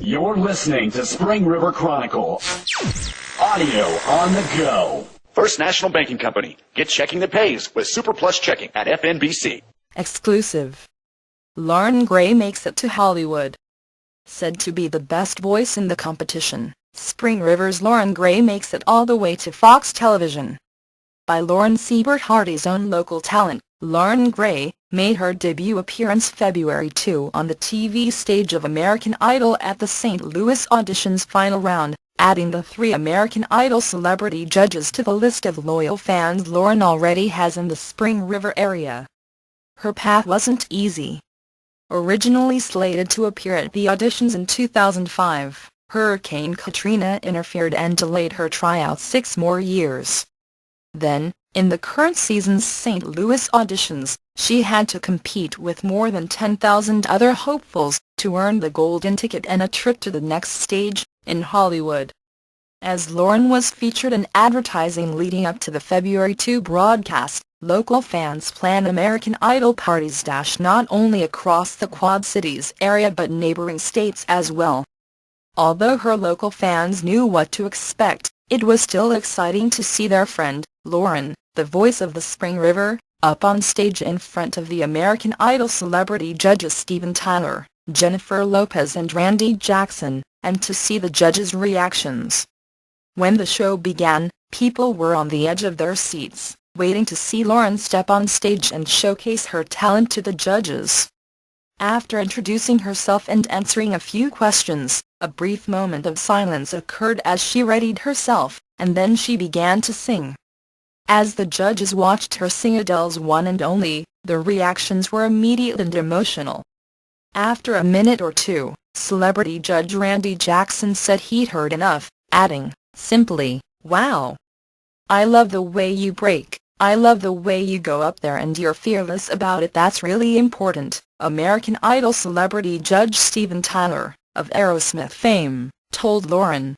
You're listening to Spring River Chronicle. Audio on the go. First National Banking Company. Get checking that pays with Super Plus Checking at FNBC. Exclusive. Lauren Gray makes it to Hollywood. Said to be the best voice in the competition, Spring River's Lauren Gray makes it all the way to Fox Television. By Lauren Siebert Hardy's own local talent, Lauren Gray made her debut appearance February 2 on the TV stage of American Idol at the St. Louis audition's final round, adding the 3 American Idol celebrity judges to the list of loyal fans Lauren already has in the Spring River area. Her path wasn't easy. Originally slated to appear at the auditions in 2005, Hurricane Katrina interfered and delayed her tryouts 6 more years. Then, in the current season's St. Louis auditions, she had to compete with more than 10,000 other hopefuls to earn the golden ticket and a trip to the next stage, in Hollywood. As Lauren was featured in advertising leading up to the February 2 broadcast, local fans plan American Idol parties not only across the Quad Cities area but neighboring states as well. Although her local fans knew what to expect, it was still exciting to see their friend, Lauren, the voice of the Spring River, up on stage in front of the American Idol celebrity judges Steven Tyler, Jennifer Lopez and Randy Jackson, and to see the judges' reactions. When the show began, people were on the edge of their seats, waiting to see Lauren step on stage and showcase her talent to the judges. After introducing herself and answering a few questions, a brief moment of silence occurred as she readied herself, and then she began to sing. As the judges watched her sing Adele's One and Only, the reactions were immediate and emotional. After a minute or two, celebrity judge Randy Jackson said he'd heard enough, adding, simply, "Wow. I love the way you break, I love the way you go up there and you're fearless about it. That's really important." American Idol celebrity judge Steven Tyler, of Aerosmith fame, told Lauren,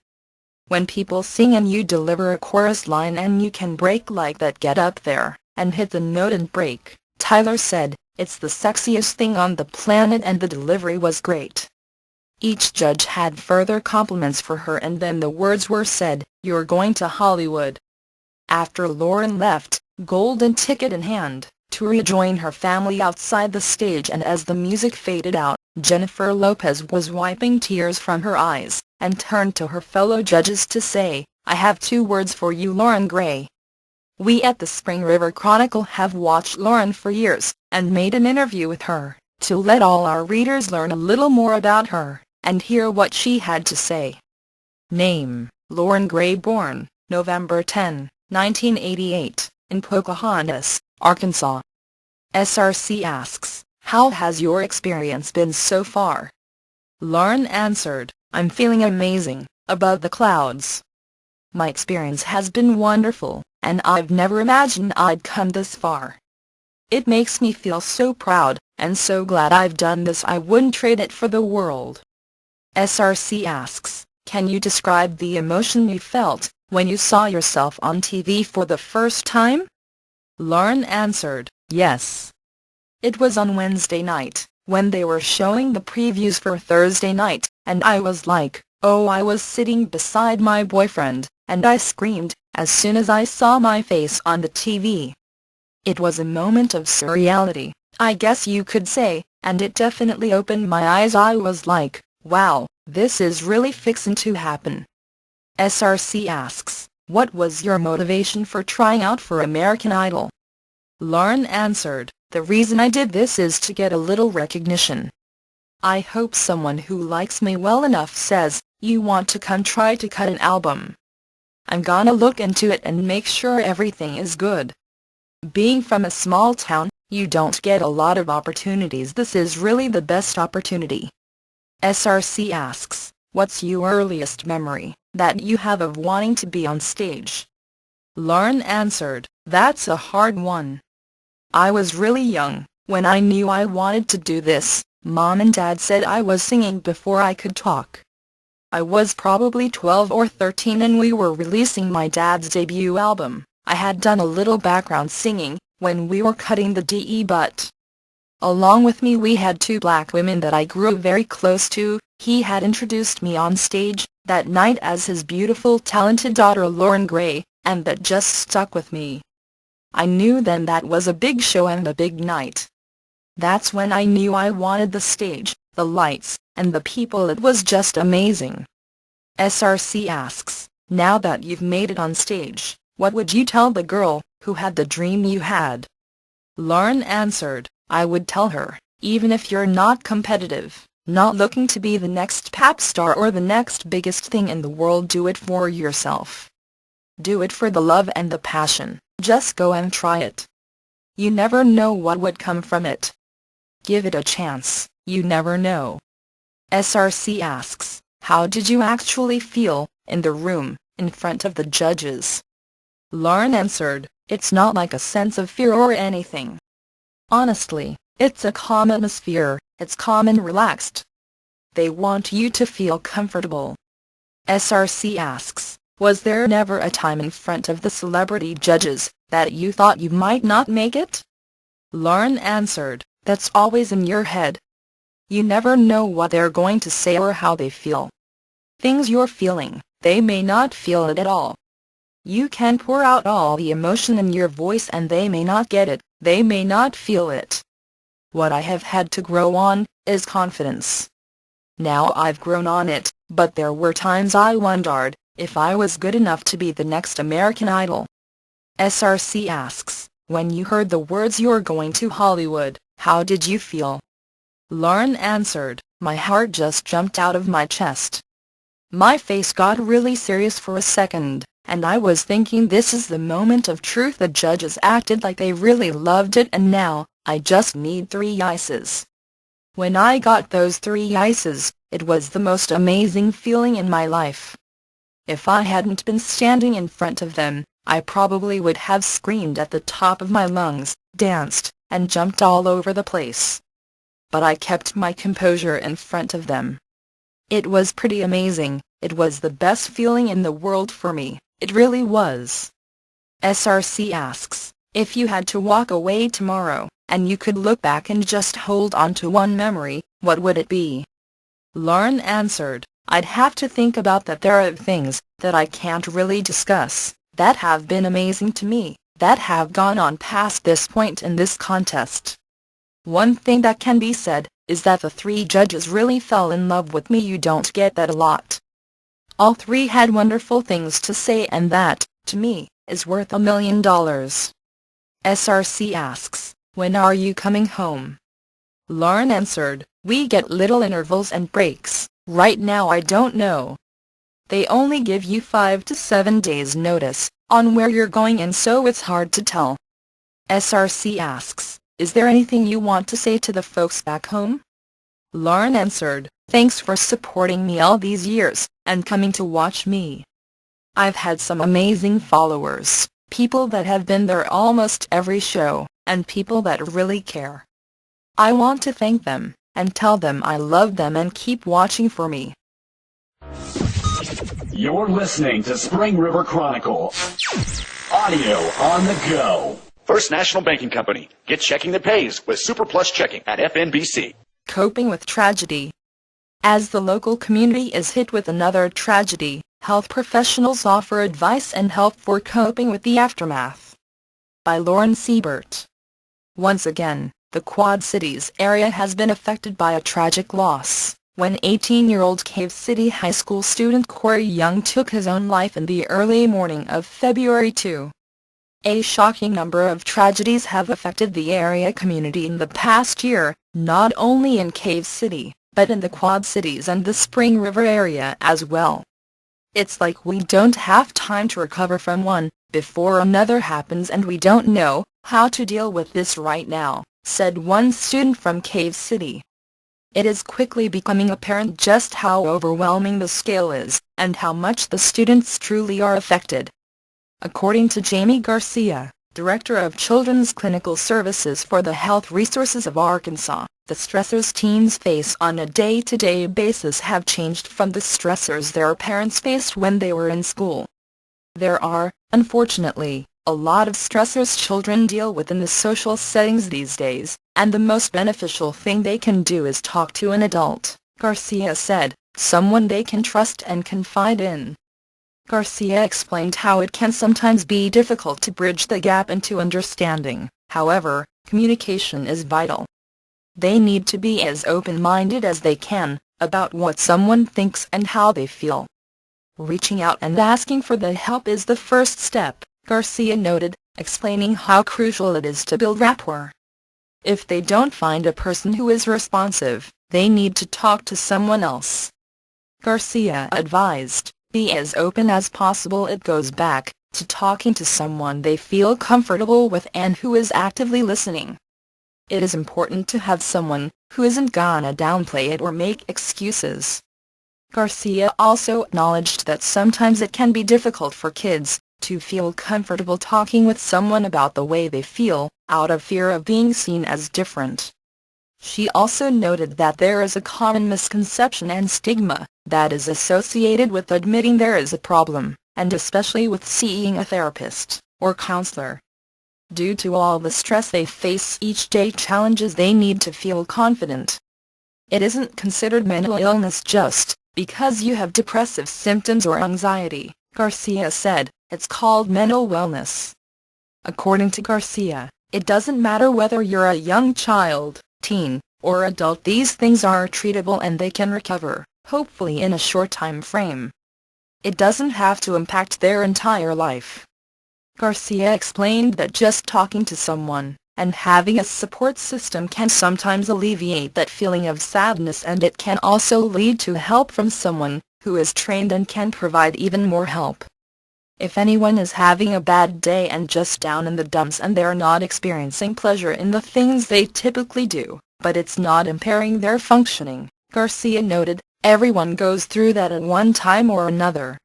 "When people sing and you deliver a chorus line and you can break like that, get up there and hit the note and break," Tyler said, "it's the sexiest thing on the planet and the delivery was great." Each judge had further compliments for her and then the words were said, "You're going to Hollywood." After Lauren left, golden ticket in hand, to rejoin her family outside the stage, and as the music faded out, Jennifer Lopez was wiping tears from her eyes, and turned to her fellow judges to say, "I have 2 words for you, Lauren Gray." We at the Spring River Chronicle have watched Lauren for years, and made an interview with her, to let all our readers learn a little more about her, and hear what she had to say. Name: Lauren Gray, born November 10, 1988, in Pocahontas, Arkansas. SRC asks, "How has your experience been so far?" Lauren answered, "I'm feeling amazing, above the clouds. My experience has been wonderful, and I've never imagined I'd come this far. It makes me feel so proud, and so glad I've done this. I wouldn't trade it for the world." SRC asks, "Can you describe the emotion you felt when you saw yourself on TV for the first time?" Lauren answered, "Yes. It was on Wednesday night, when they were showing the previews for Thursday night, and I was like, oh, I was sitting beside my boyfriend, and I screamed as soon as I saw my face on the TV. It was a moment of surreality, I guess you could say, and it definitely opened my eyes. I was like, wow, this is really fixin' to happen." SRC asks, "What was your motivation for trying out for American Idol?" Lauren answered, "The reason I did this is to get a little recognition. I hope someone who likes me well enough says, 'You want to come try to cut an album?' I'm gonna look into it and make sure everything is good. Being from a small town, you don't get a lot of opportunities. This is really the best opportunity." SRC asks, "What's your earliest memory that you have of wanting to be on stage?" Lauren answered, "That's a hard one. I was really young when I knew I wanted to do this. Mom and Dad said I was singing before I could talk. I was probably 12 or 13 and we were releasing my dad's debut album. I had done a little background singing when we were cutting the DE, but along with me we had 2 black women that I grew very close to, He had introduced me on stage that night as his beautiful talented daughter Lauren Gray, and that just stuck with me. I knew then that was a big show and a big night. That's when I knew I wanted the stage, the lights, and the people. It was just amazing. SRC asks, now that you've made it on stage, what would you tell the girl who had the dream you had? Lauren answered, I would tell her, even if you're not competitive, not looking to be the next pop star or the next biggest thing in the world, do it for yourself. Do it for the love and the passion. Just go and try it. You never know what would come from it. Give it a chance, you never know. SRC asks, how did you actually feel in the room, in front of the judges? Lauren answered, it's not like a sense of fear or anything. Honestly, it's a calm atmosphere, it's calm and relaxed. They want you to feel comfortable. SRC asks, was there never a time in front of the celebrity judges that you thought you might not make it? Lauren answered, that's always in your head. You never know what they're going to say or how they feel. Things you're feeling, they may not feel it at all. You can pour out all the emotion in your voice and they may not get it, they may not feel it. What I have had to grow on is confidence. Now I've grown on it, but there were times I wondered if I was good enough to be the next American Idol. SRC asks, when you heard the words "you're going to Hollywood," how did you feel? Lauren answered, my heart just jumped out of my chest. My face got really serious for a second, and I was thinking this is the moment of truth. The judges acted like they really loved it and now, I just need 3 yeses. When I got those 3 yeses, it was the most amazing feeling in my life. If I hadn't been standing in front of them, I probably would have screamed at the top of my lungs, danced, and jumped all over the place. But I kept my composure in front of them. It was pretty amazing, it was the best feeling in the world for me, it really was. SRC asks, if you had to walk away tomorrow, and you could look back and just hold on to one memory, what would it be? Lauren answered, I'd have to think about that. There are things that I can't really discuss, that have been amazing to me, that have gone on past this point in this contest. One thing that can be said is that the 3 judges really fell in love with me. You don't get that a lot. All 3 had wonderful things to say, and that, to me, is worth $1 million. SRC asks, when are you coming home? Lauren answered, we get little intervals and breaks. Right now I don't know. They only give you 5 to 7 days notice on where you're going, and so it's hard to tell. SRC asks, is there anything you want to say to the folks back home? Lauren answered, thanks for supporting me all these years, and coming to watch me. I've had some amazing followers, people that have been there almost every show, and people that really care. I want to thank them, and tell them I love them and keep watching for me. You're listening to Spring River Chronicle. Audio on the go. First National Banking Company. Get checking that pays with Super Plus Checking at FNBC. Coping with tragedy. As the local community is hit with another tragedy, health professionals offer advice and help for coping with the aftermath. By Lauren Siebert. Once again, the Quad Cities area has been affected by a tragic loss, when 18-year-old Cave City High School student Corey Young took his own life in the early morning of February 2. A shocking number of tragedies have affected the area community in the past year, not only in Cave City, but in the Quad Cities and the Spring River area as well. It's like we don't have time to recover from one before another happens, and we don't know how to deal with this right now, said one student from Cave City. It is quickly becoming apparent just how overwhelming the scale is, and how much the students truly are affected. According to Jamie Garcia, Director of Children's Clinical Services for the Health Resources of Arkansas, the stressors teens face on a day-to-day basis have changed from the stressors their parents faced when they were in school. There are, unfortunately, a lot of stressors children deal with in the social settings these days, and the most beneficial thing they can do is talk to an adult, Garcia said, someone they can trust and confide in. Garcia explained how it can sometimes be difficult to bridge the gap into understanding. However, communication is vital. They need to be as open-minded as they can about what someone thinks and how they feel. Reaching out and asking for the help is the first step, Garcia noted, explaining how crucial it is to build rapport. If they don't find a person who is responsive, they need to talk to someone else. Garcia advised, be as open as possible. It goes back to talking to someone they feel comfortable with and who is actively listening. It is important to have someone who isn't gonna downplay it or make excuses. Garcia also acknowledged that sometimes it can be difficult for kids to feel comfortable talking with someone about the way they feel, out of fear of being seen as different. She also noted that there is a common misconception and stigma that is associated with admitting there is a problem, and especially with seeing a therapist or counselor. Due to all the stress they face each day, challenges they need to feel confident. It isn't considered mental illness just because you have depressive symptoms or anxiety, Garcia said, it's called mental wellness. According to Garcia, it doesn't matter whether you're a young child, teen, or adult, these things are treatable and they can recover, hopefully in a short time frame. It doesn't have to impact their entire life. Garcia explained that just talking to someone and having a support system can sometimes alleviate that feeling of sadness, and it can also lead to help from someone who is trained and can provide even more help. If anyone is having a bad day and just down in the dumps and they're not experiencing pleasure in the things they typically do, but it's not impairing their functioning, Garcia noted, everyone goes through that at one time or another.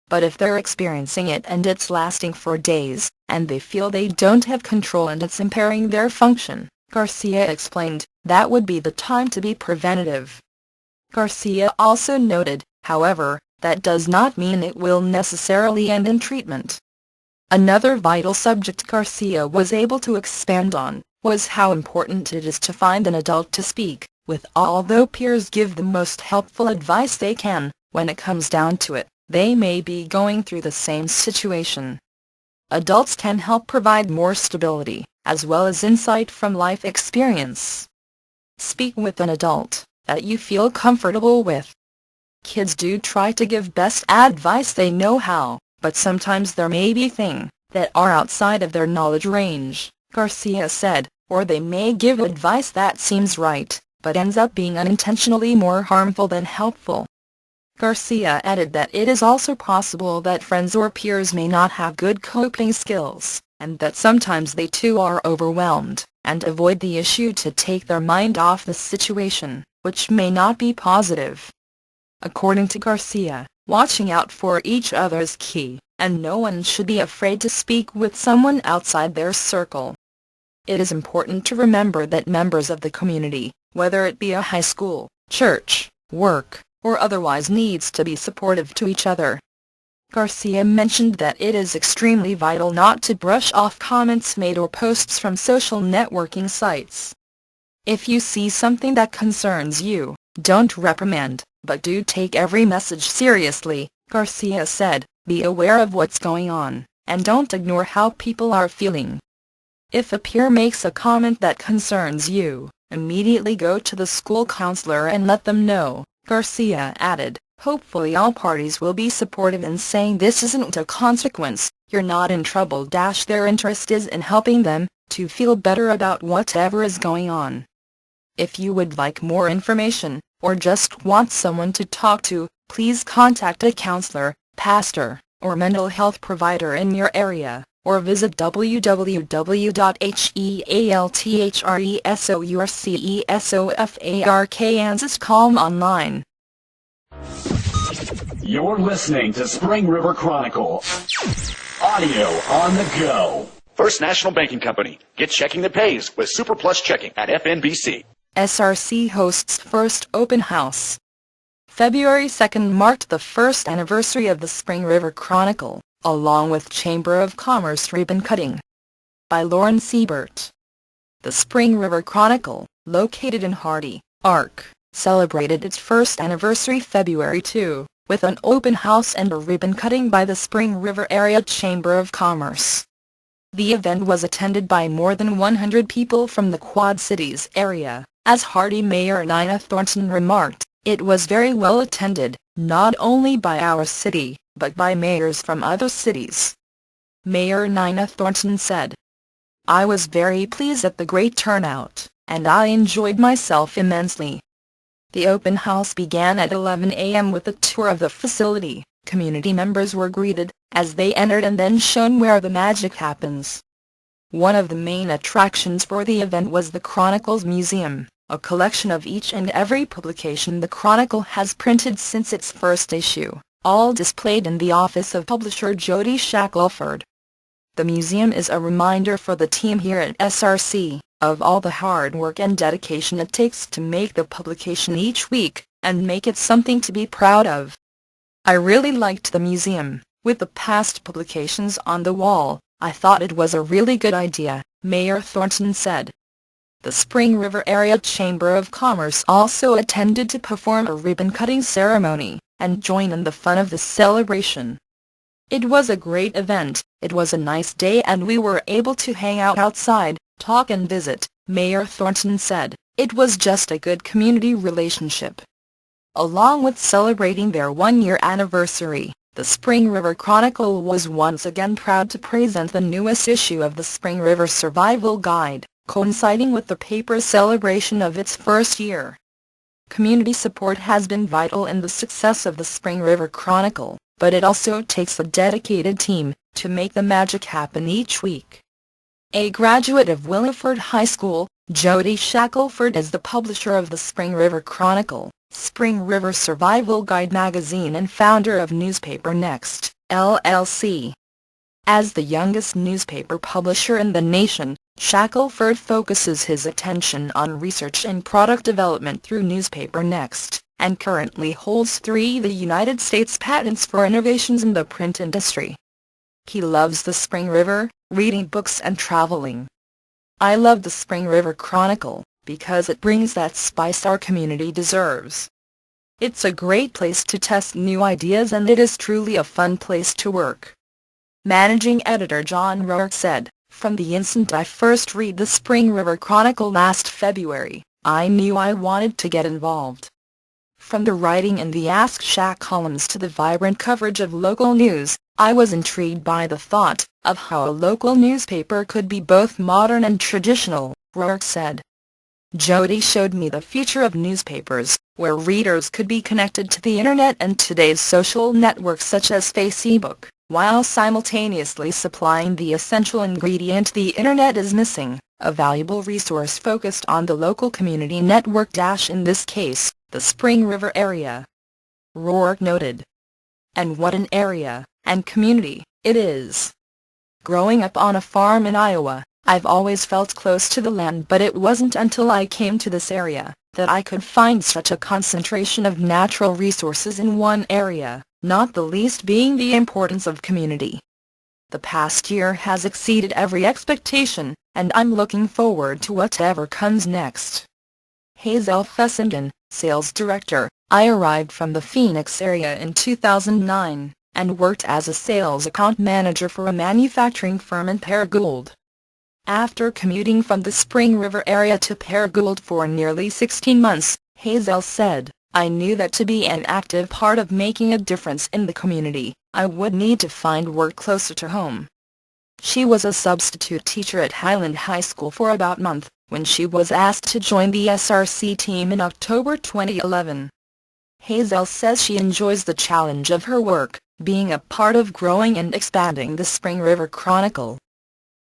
But if they're experiencing it and it's lasting for days, and they feel they don't have control and it's impairing their function, Garcia explained, that would be the time to be preventative. Garcia also noted, however, that does not mean it will necessarily end in treatment. Another vital subject Garcia was able to expand on was how important it is to find an adult to speak with. Although peers give the most helpful advice they can, when it comes down to it, they may be going through the same situation. Adults can help provide more stability, as well as insight from life experience. Speak with an adult that you feel comfortable with. Kids do try to give best advice they know how, but sometimes there may be things that are outside of their knowledge range, Garcia said, or they may give advice that seems right, but ends up being unintentionally more harmful than helpful. Garcia added that it is also possible that friends or peers may not have good coping skills, and that sometimes they too are overwhelmed, and avoid the issue to take their mind off the situation, which may not be positive. According to Garcia, watching out for each other is key, and no one should be afraid to speak with someone outside their circle. It is important to remember that members of the community, whether it be a high school, church, work, or otherwise, needs to be supportive to each other. Garcia mentioned that it is extremely vital not to brush off comments made or posts from social networking sites. If you see something that concerns you, don't reprimand, but do take every message seriously, Garcia said. Be aware of what's going on, and don't ignore how people are feeling. If a peer makes a comment that concerns you, immediately go to the school counselor and let them know, Garcia added. Hopefully all parties will be supportive in saying this isn't a consequence, you're not in trouble. Their interest is in helping them to feel better about whatever is going on. If you would like more information, or just want someone to talk to, please contact a counselor, pastor, or mental health provider in your area, or visit www.healthresourcefark.com online. You're listening to Spring River Chronicle. Audio on the go. First National Banking Company. Get checking that pays with Super Plus Checking at FNBC. SRC hosts first open house. February 2nd marked the first anniversary of the Spring River Chronicle, along with Chamber of Commerce ribbon cutting. By Lauren Siebert. The Spring River Chronicle, located in Hardy, Ark, celebrated its first anniversary February 2, with an open house and a ribbon cutting by the Spring River Area Chamber of Commerce. The event was attended by more than 100 people from the Quad Cities area. As Hardy Mayor Nina Thornton remarked, it was very well attended, not only by our city, but by mayors from other cities. Mayor Nina Thornton said, "I was very pleased at the great turnout, and I enjoyed myself immensely." The open house began at 11 a.m. with a tour of the facility. Community members were greeted as they entered and then shown where the magic happens. One of the main attractions for the event was the Chronicles Museum, a collection of each and every publication the Chronicle has printed since its first issue, all displayed in the office of publisher Jody Shackelford. The museum is a reminder for the team here at SRC of all the hard work and dedication it takes to make the publication each week, and make it something to be proud of. "I really liked the museum. With the past publications on the wall, I thought it was a really good idea," Mayor Thornton said. The Spring River Area Chamber of Commerce also attended to perform a ribbon-cutting ceremony, and join in the fun of the celebration. "It was a great event, it was a nice day and we were able to hang out outside, talk and visit," Mayor Thornton said. "It was just a good community relationship." Along with celebrating their one-year anniversary, the Spring River Chronicle was once again proud to present the newest issue of the Spring River Survival Guide, coinciding with the paper's celebration of its first year. Community support has been vital in the success of the Spring River Chronicle, but it also takes a dedicated team to make the magic happen each week. A graduate of Williford High School, Jody Shackelford is the publisher of the Spring River Chronicle, Spring River Survival Guide magazine and founder of Newspaper Next, LLC. As the youngest newspaper publisher in the nation, Shackelford focuses his attention on research and product development through Newspaper Next, and currently holds 3 of the United States patents for innovations in the print industry. He loves the Spring River, reading books and traveling. "I love the Spring River Chronicle, because it brings that spice our community deserves. It's a great place to test new ideas and it is truly a fun place to work." Managing editor John Rourke said, "From the instant I first read the Spring River Chronicle last February, I knew I wanted to get involved. From the writing in the Ask Shack columns to the vibrant coverage of local news, I was intrigued by the thought of how a local newspaper could be both modern and traditional," Rourke said. "Jody showed me the future of newspapers, where readers could be connected to the internet and today's social networks such as Facebook, while simultaneously supplying the essential ingredient the internet is missing, a valuable resource focused on the local community network in this case, the Spring River area," Rourke noted. "And what an area and community it is. Growing up on a farm in Iowa, I've always felt close to the land, but it wasn't until I came to this area that I could find such a concentration of natural resources in one area, not the least being the importance of community. The past year has exceeded every expectation, and I'm looking forward to whatever comes next." Hazel Fessenden, sales director. "I arrived from the Phoenix area in 2009, and worked as a sales account manager for a manufacturing firm in Paragould. After commuting from the Spring River area to Paragould for nearly 16 months, Hazel said, I knew that to be an active part of making a difference in the community, I would need to find work closer to home. She was a substitute teacher at Highland High School for about a month, when she was asked to join the SRC team in October 2011. Hazel says she enjoys the challenge of her work, being a part of growing and expanding the Spring River Chronicle.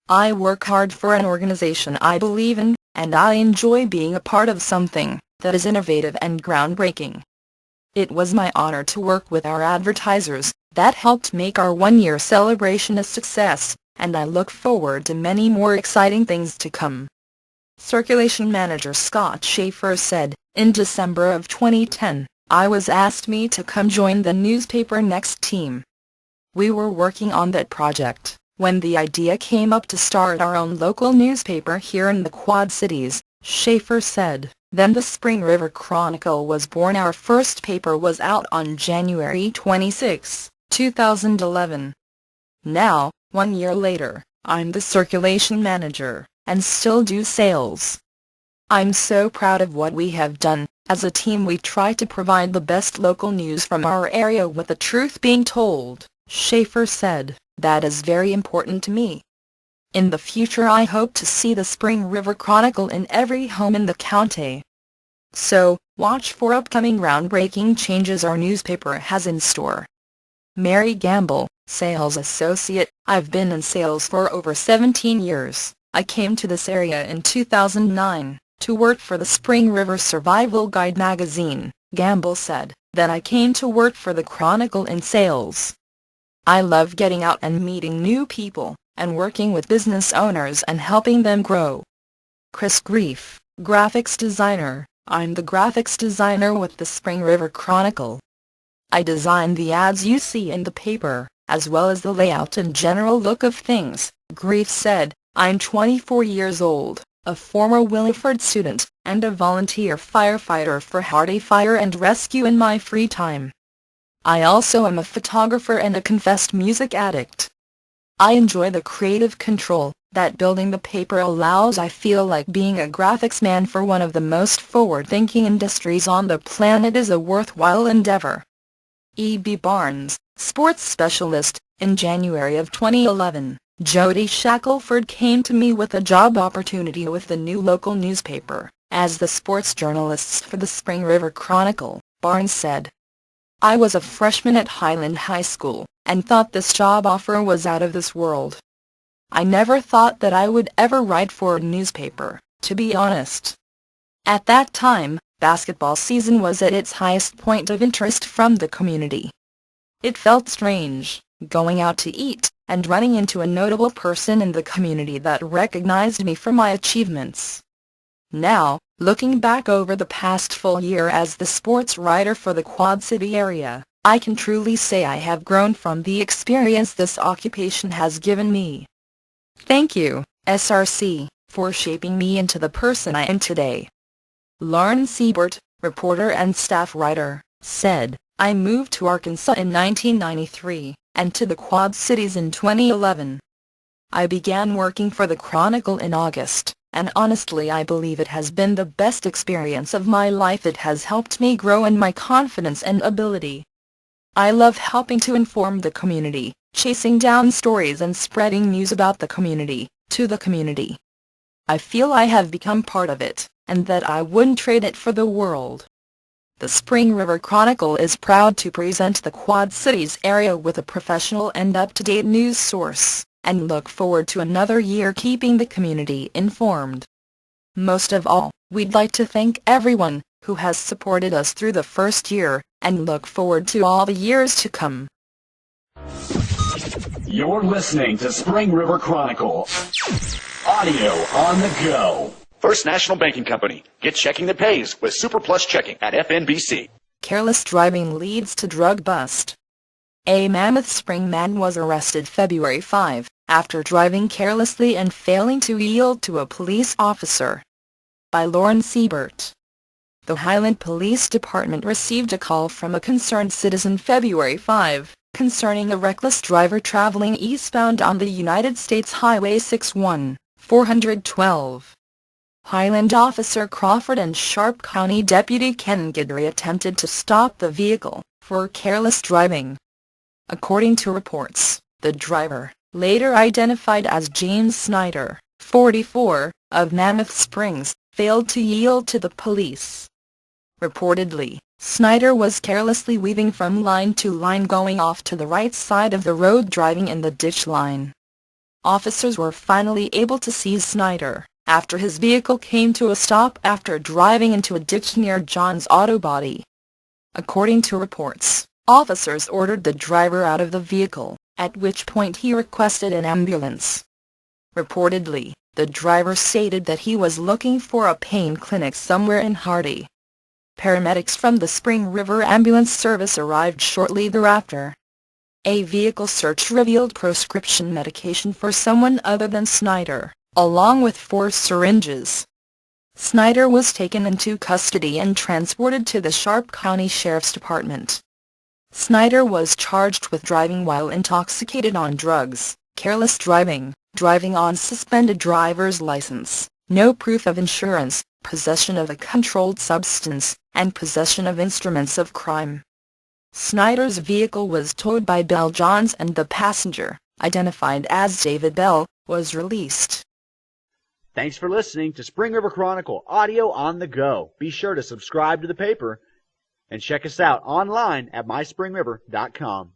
I work hard for an organization I believe in, and I enjoy being a part of something that is innovative and groundbreaking. It was my honor to work with our advertisers, that helped make our one-year celebration a success, and I look forward to many more exciting things to come. Circulation manager Scott Schaefer said, in December of 2010, I was asked to come join the Newspaper Next team. We were working on that project when the idea came up to start our own local newspaper here in the Quad Cities, Schaefer said. Then the Spring River Chronicle was born. Our first paper was out on January 26, 2011. Now, 1 year later, I'm the circulation manager, and still do sales. I'm so proud of what we have done. As a team we try to provide the best local news from our area with the truth being told, Schaefer said. That is very important to me. In the future I hope to see the Spring River Chronicle in every home in the county. So, watch for upcoming groundbreaking changes our newspaper has in store. Mary Gamble, Sales Associate. I've been in sales for over 17 years. I came to this area in 2009, to work for the Spring River Survival Guide magazine, Gamble said. Then I came to work for the Chronicle in sales. I love getting out and meeting new people, and working with business owners and helping them grow. Chris Grief, graphics designer. I'm the graphics designer with the Spring River Chronicle. I design the ads you see in the paper, as well as the layout and general look of things, Grief said. I'm 24 years old, a former Williford student, and a volunteer firefighter for Hardy Fire and Rescue in my free time. I also am a photographer and a confessed music addict. I enjoy the creative control that building the paper allows. I feel like being a graphics man for one of the most forward-thinking industries on the planet is a worthwhile endeavor. E.B. Barnes, sports specialist. In January of 2011, Jody Shackelford came to me with a job opportunity with the new local newspaper, as the sports journalists for the Spring River Chronicle, Barnes said. I was a freshman at Highland High School, and thought this job offer was out of this world. I never thought that I would ever write for a newspaper, to be honest. At that time, basketball season was at its highest point of interest from the community. It felt strange, going out to eat, and running into a notable person in the community that recognized me for my achievements. Now, looking back over the past full year as the sports writer for the Quad City area, I can truly say I have grown from the experience this occupation has given me. Thank you, SRC, for shaping me into the person I am today. Lauren Siebert, reporter and staff writer, said, I moved to Arkansas in 1993, and to the Quad Cities in 2011. I began working for the Chronicle in August, and honestly I believe it has been the best experience of my life. It has helped me grow in my confidence and ability. I love helping to inform the community, chasing down stories and spreading news about the community, to the community. I feel I have become part of it, and that I wouldn't trade it for the world. The Spring River Chronicle is proud to present the Quad Cities area with a professional and up-to-date news source, and look forward to another year keeping the community informed. Most of all, we'd like to thank everyone who has supported us through the first year, and look forward to all the years to come. You're listening to Spring River Chronicle. Audio on the go. First National Banking Company. Get checking that pays with Super Plus Checking at FNBC. Careless driving leads to drug bust. A Mammoth Spring man was arrested February 5, after driving carelessly and failing to yield to a police officer. By Lauren Siebert. The Highland Police Department received a call from a concerned citizen February 5, concerning a reckless driver traveling eastbound on the United States Highway 61, 412. Highland Officer Crawford and Sharp County Deputy Ken Guidry attempted to stop the vehicle for careless driving. According to reports, the driver, later identified as James Snyder, 44, of Mammoth Springs, failed to yield to the police. Reportedly, Snyder was carelessly weaving from line to line, going off to the right side of the road, driving in the ditch line. Officers were finally able to seize Snyder after his vehicle came to a stop after driving into a ditch near John's Auto Body. According to reports, officers ordered the driver out of the vehicle, at which point he requested an ambulance. Reportedly, the driver stated that he was looking for a pain clinic somewhere in Hardy. Paramedics from the Spring River Ambulance Service arrived shortly thereafter. A vehicle search revealed prescription medication for someone other than Snyder, along with 4 syringes. Snyder was taken into custody and transported to the Sharp County Sheriff's Department. Snyder was charged with driving while intoxicated on drugs, careless driving, driving on suspended driver's license, no proof of insurance, possession of a controlled substance, and possession of instruments of crime. Snyder's vehicle was towed by Bell Johns and the passenger, identified as David Bell, was released. Thanks for listening to Spring River Chronicle Audio on the Go. Be sure to subscribe to the paper and check us out online at myspringriver.com.